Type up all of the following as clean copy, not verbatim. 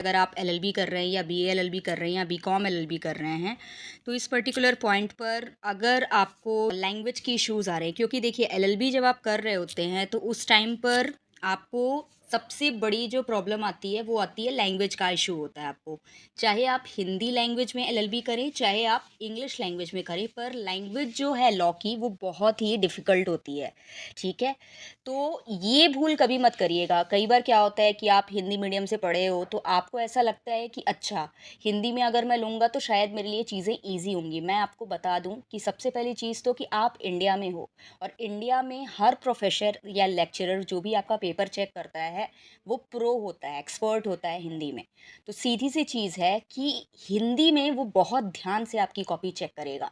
अगर आप एलएलबी कर रहे हैं या बीए एलएलबी कर रहे हैं या बीकॉम एलएलबी कर रहे हैं, तो इस पर्टिकुलर पॉइंट पर अगर आपको लैंग्वेज की इश्यूज़ आ रहे हैं, क्योंकि देखिए एलएलबी जब आप कर रहे होते हैं तो उस टाइम पर आपको सबसे बड़ी जो प्रॉब्लम आती है वो आती है लैंग्वेज का इशू होता है आपको। चाहे आप हिंदी लैंग्वेज में एलएलबी करें, चाहे आप इंग्लिश लैंग्वेज में करें, पर लैंग्वेज जो है लॉ की वो बहुत ही डिफ़िकल्ट होती है, ठीक है? तो ये भूल कभी मत करिएगा। कई बार क्या होता है कि आप हिंदी मीडियम से पढ़े हो तो आपको ऐसा लगता है कि अच्छा, हिंदी में अगर मैं लूँगा तो शायद मेरे लिए चीज़ें ईज़ी होंगी। मैं आपको बता दूँ कि सबसे पहली चीज़ तो कि आप इंडिया में हो, और इंडिया में हर प्रोफ़ेसर या लेक्चरर जो भी आपका पेपर चेक करता है, वो प्रो होता है, एक्सपर्ट होता है हिंदी में। तो सीधी-सी चीज़ है कि हिंदी में वो बहुत ध्यान से आपकी कॉपी चेक करेगा,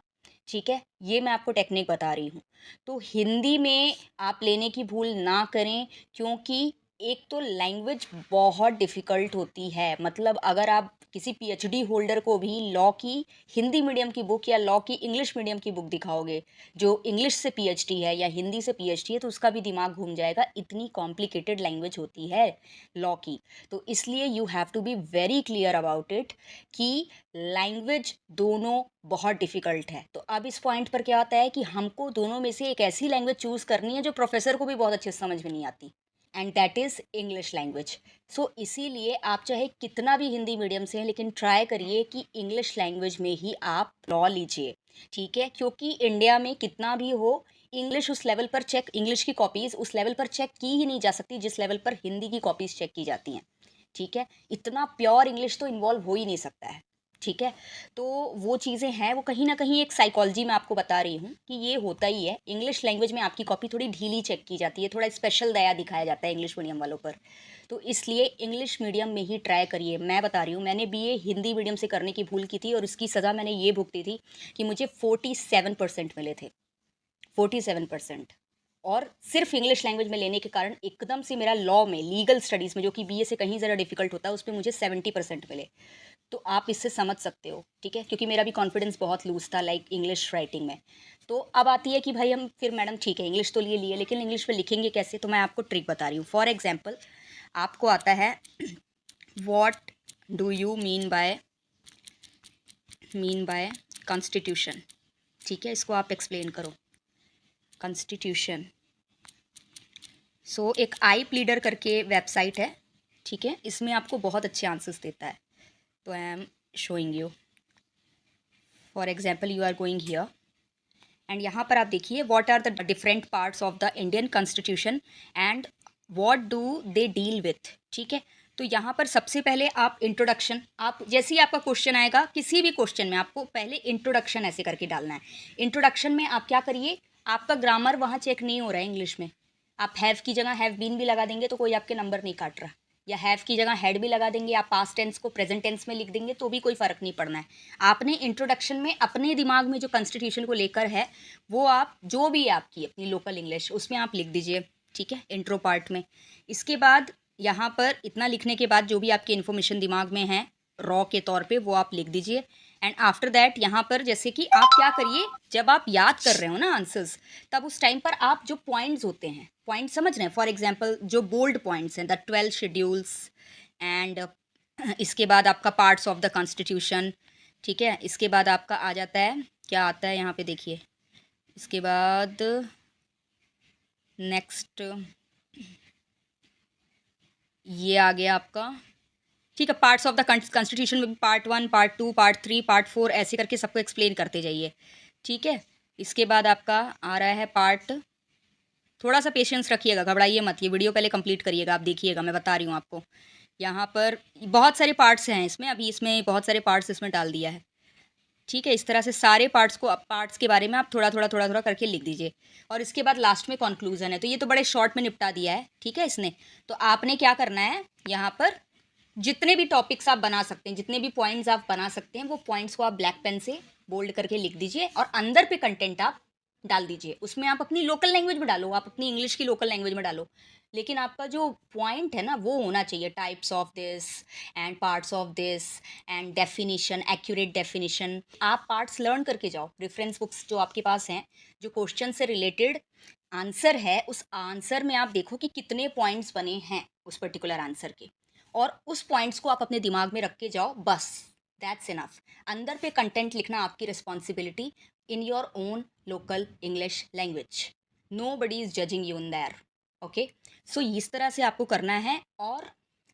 ठीक है? ये मैं आपको टेक्निक बता रही हूँ। तो हिंदी में आप लेने की भूल ना करें, क्योंकि एक तो लैंग्वेज बहुत डिफ़िकल्ट होती है। मतलब अगर आप किसी पीएचडी होल्डर को भी लॉ की हिंदी मीडियम की बुक या लॉ की इंग्लिश मीडियम की बुक दिखाओगे, जो इंग्लिश से पीएचडी है या हिंदी से पीएचडी है, तो उसका भी दिमाग घूम जाएगा, इतनी कॉम्प्लिकेटेड लैंग्वेज होती है लॉ की। तो इसलिए you have to be very clear about it कि लैंग्वेज दोनों बहुत डिफ़िकल्ट है। तो अब इस पॉइंट पर क्या होता है कि हमको दोनों में से एक ऐसी लैंग्वेज चूज़ करनी है जो प्रोफ़ेसर को भी बहुत अच्छे से समझ में नहीं आती, and that is English language. So इसीलिए आप चाहे कितना भी हिंदी मीडियम से हैं, लेकिन ट्राई करिए कि इंग्लिश लैंग्वेज में ही आप लॉ लीजिए, ठीक है? क्योंकि इंडिया में कितना भी हो, इंग्लिश उस लेवल पर चेक इंग्लिश की कॉपीज़ उस लेवल पर चेक की ही नहीं जा सकती जिस लेवल पर हिंदी की कॉपीज़ चेक की जाती हैं, ठीक है? इतना प्योर इंग्लिश तो इन्वॉल्व हो ही नहीं सकता है, ठीक है? तो वो चीज़ें हैं, वो कहीं न कहीं एक साइकोलॉजी मैं आपको बता रही हूँ कि ये होता ही है। इंग्लिश लैंग्वेज में आपकी कॉपी थोड़ी ढीली चेक की जाती है, थोड़ा स्पेशल दया दिखाया जाता है इंग्लिश मीडियम वालों पर। तो इसलिए इंग्लिश मीडियम में ही ट्राई करिए। मैं बता रही हूँ, मैंने बीए हिंदी मीडियम से करने की भूल की थी और उसकी सज़ा मैंने ये भुगती थी कि मुझे 47% मिले थे। 47%। और सिर्फ इंग्लिश लैंग्वेज में लेने के कारण एकदम से मेरा लॉ में, लीगल स्टडीज़ में, जो कि बीए से कहीं ज़रा डिफ़िकल्ट होता है, उसमें मुझे 70% मिले। तो आप इससे समझ सकते हो, ठीक है? क्योंकि मेरा भी कॉन्फिडेंस बहुत लूज़ था लाइक इंग्लिश राइटिंग में। तो अब आती है कि भाई हम फिर मैडम ठीक है, इंग्लिश तो लिए लेकिन इंग्लिश में लिखेंगे कैसे? तो मैं आपको ट्रिक बता रही हूँ। फॉर एग्ज़ाम्पल आपको आता है what do you mean by constitution, ठीक है? इसको आप एक्सप्लेन करो। कॉन्स्टिट्यूशन। सो एक आई प्लीडर करके वेबसाइट है, ठीक है? इसमें आपको बहुत अच्छे आंसर्स देता है। तो I am showing you. For example you are going here and यहाँ पर आप देखिए what are the different parts of the Indian constitution and what do they deal with, ठीक है? तो यहाँ पर सबसे पहले आप इंट्रोडक्शन, आप जैसे ही आपका क्वेश्चन आएगा किसी भी क्वेश्चन में आपको पहले इंट्रोडक्शन ऐसे करके डालना है। इंट्रोडक्शन में आप क्या करिए, आपका ग्रामर वहाँ चेक नहीं हो रहा है इंग्लिश में, आप हैव की जगह हैव बीन भी लगा देंगे तो कोई आपके नंबर नहीं काट रहा, या हैव की जगह हैड भी लगा देंगे, आप पास्ट टेंस को प्रेजेंट टेंस में लिख देंगे तो भी कोई फ़र्क नहीं पड़ना है। आपने इंट्रोडक्शन में अपने दिमाग में जो कॉन्स्टिट्यूशन को लेकर है, वो आप जो भी है आपकी अपनी लोकल इंग्लिश उसमें आप लिख दीजिए, ठीक है, इंट्रो पार्ट में। इसके बाद यहाँ पर इतना लिखने के बाद जो भी आपकी इन्फॉर्मेशन दिमाग में है रॉ के तौर पे वो आप लिख दीजिए। एंड आफ्टर दैट यहाँ पर जैसे कि आप क्या करिए, जब आप याद कर रहे हो ना आंसर्स, तब उस टाइम पर आप जो पॉइंट्स होते हैं, पॉइंट समझ रहे हैं, फॉर एग्जांपल जो बोल्ड पॉइंट्स हैं, द 12 शेड्यूल्स एंड इसके बाद आपका पार्ट्स ऑफ द कॉन्स्टिट्यूशन, ठीक है? इसके बाद आपका आ जाता है, क्या आता है यहाँ पे देखिए, इसके बाद नेक्स्ट ये आ गया आपका, ठीक है? पार्ट्स ऑफ द कॉन्स्टिट्यूशन में पार्ट 1, पार्ट 2, पार्ट 3, पार्ट 4 ऐसे करके सबको एक्सप्लेन करते जाइए, ठीक है? इसके बाद आपका आ रहा है पार्ट, थोड़ा सा पेशेंस रखिएगा, घबराइए मत, ये वीडियो पहले कंप्लीट करिएगा, आप देखिएगा, मैं बता रही हूँ आपको। यहाँ पर बहुत सारे पार्ट्स हैं इसमें, अभी इसमें बहुत सारे पार्ट्स इसमें डाल दिया है, ठीक है? इस तरह से सारे पार्ट्स को, पार्ट्स के बारे में आप थोड़ा थोड़ा करके लिख दीजिए। और इसके बाद लास्ट में कंक्लूजन है। तो ये तो बड़े शॉर्ट में निपटा दिया है, ठीक है इसने। तो आपने क्या करना है, यहाँ पर जितने भी टॉपिक्स आप बना सकते हैं, जितने भी पॉइंट्स आप बना सकते हैं, वो पॉइंट्स को आप ब्लैक पेन से बोल्ड करके लिख दीजिए और अंदर पे कंटेंट आप डाल दीजिए। उसमें आप अपनी लोकल लैंग्वेज में डालो, आप अपनी इंग्लिश की लोकल लैंग्वेज में डालो, लेकिन आपका जो पॉइंट है ना वो होना चाहिए types of this and parts of this and definition, accurate definition. आप पार्ट्स लर्न करके जाओ, रेफरेंस बुक्स जो आपके पास हैं, जो क्वेश्चन से रिलेटेड आंसर है, उस आंसर में आप देखो कि कितने पॉइंट्स बने हैं उस पर्टिकुलर आंसर के, और उस पॉइंट्स को आप अपने दिमाग में रख के जाओ, बस दैट्स इनफ। अंदर पे कंटेंट लिखना आपकी responsibility in your own local English language. Nobody is judging you in there. Okay, so इस तरह से आपको करना है। और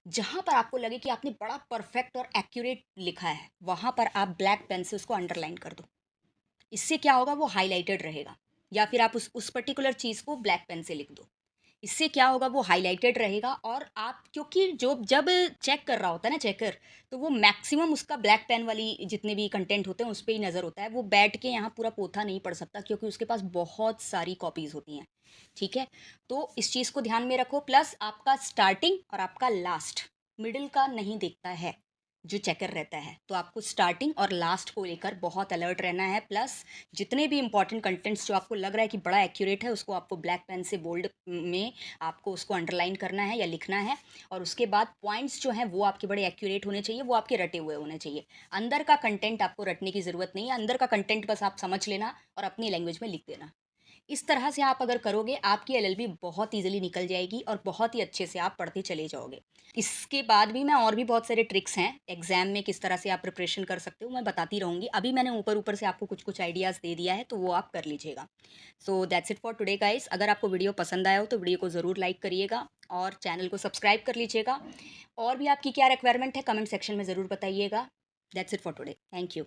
जहाँ पर आपको लगे कि आपने बड़ा परफेक्ट और एक्यूरेट लिखा है, वहाँ पर आप ब्लैक पेन से उसको अंडरलाइन कर दो। इससे क्या होगा, वो हाईलाइटेड रहेगा। या फिर आप उस पर्टिकुलर चीज़ को ब्लैक पेन से लिख दो। इससे क्या होगा, वो हाईलाइटेड रहेगा। और आप, क्योंकि जो जब चेक कर रहा होता है ना चेकर, तो वो मैक्सिमम उसका ब्लैक पेन वाली जितने भी कंटेंट होते हैं उस पर ही नज़र होता है। वो बैठ के यहाँ पूरा पोथा नहीं पढ़ सकता, क्योंकि उसके पास बहुत सारी कॉपीज़ होती हैं। ठीक है, तो इस चीज़ को ध्यान में रखो। प्लस आपका स्टार्टिंग और आपका लास्ट, मिडिल का नहीं देखता है जो चेकर रहता है। तो आपको स्टार्टिंग और लास्ट को लेकर बहुत अलर्ट रहना है। प्लस जितने भी इंपॉर्टेंट कंटेंट्स जो आपको लग रहा है कि बड़ा एक्यूरेट है, उसको आपको ब्लैक पेन से बोल्ड में आपको उसको अंडरलाइन करना है या लिखना है। और उसके बाद पॉइंट्स जो हैं वो आपके बड़े एक्यूरेट होने चाहिए, वो आपके रटे हुए होने चाहिए। अंदर का कंटेंट आपको रटने की ज़रूरत नहीं है। अंदर का कंटेंट बस आप समझ लेना और अपनी लैंग्वेज में लिख देना। इस तरह से आप अगर करोगे, आपकी एलएलबी बहुत ईजिली निकल जाएगी और बहुत ही अच्छे से आप पढ़ते चले जाओगे। इसके बाद भी मैं और भी बहुत सारे ट्रिक्स हैं एग्जाम में किस तरह से आप प्रिपरेशन कर सकते हो, मैं बताती रहूँगी। अभी मैंने ऊपर ऊपर से आपको कुछ कुछ आइडियाज़ दे दिया है, तो वो आप कर लीजिएगा। So that's it for today guys. अगर आपको वीडियो पसंद आया हो तो वीडियो को ज़रूर लाइक करिएगा और चैनल को सब्सक्राइब कर लीजिएगा। और भी आपकी क्या रिक्वायरमेंट है कमेंट सेक्शन में ज़रूर बताइएगा। That's it for today, thank you.